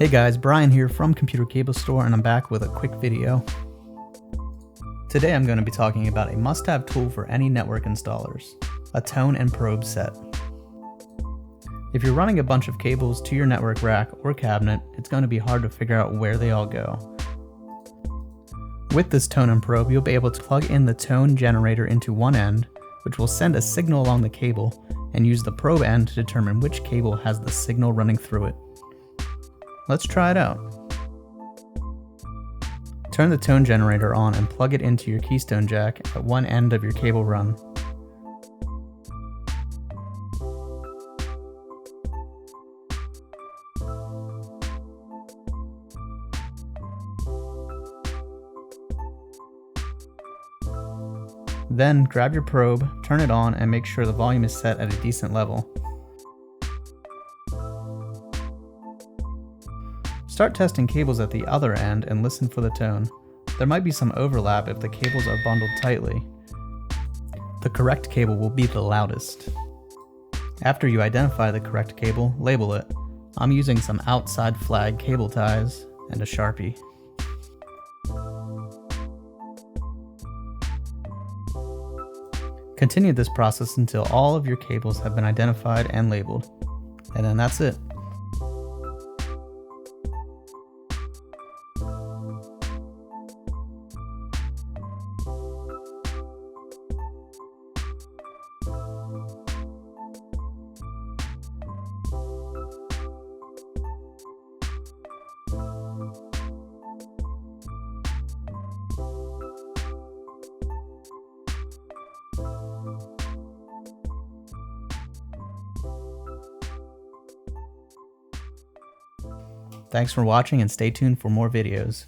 Hey guys, Brian here from Computer Cable Store, and I'm back with a quick video. Today I'm going to be talking about a must-have tool for any network installers, a tone and probe set. If you're running a bunch of cables to your network rack or cabinet, it's going to be hard to figure out where they all go. With this tone and probe, you'll be able to plug in the tone generator into one end, which will send a signal along the cable, and use the probe end to determine which cable has the signal running through it. Let's try it out. Turn the tone generator on and plug it into your keystone jack at one end of your cable run. Then grab your probe, turn it on, and make sure the volume is set at a decent level. Start testing cables at the other end and listen for the tone. There might be some overlap if the cables are bundled tightly. The correct cable will be the loudest. After you identify the correct cable, label it. I'm using some outside flag cable ties and a Sharpie. Continue this process until all of your cables have been identified and labeled. And then that's it. Thanks for watching and stay tuned for more videos.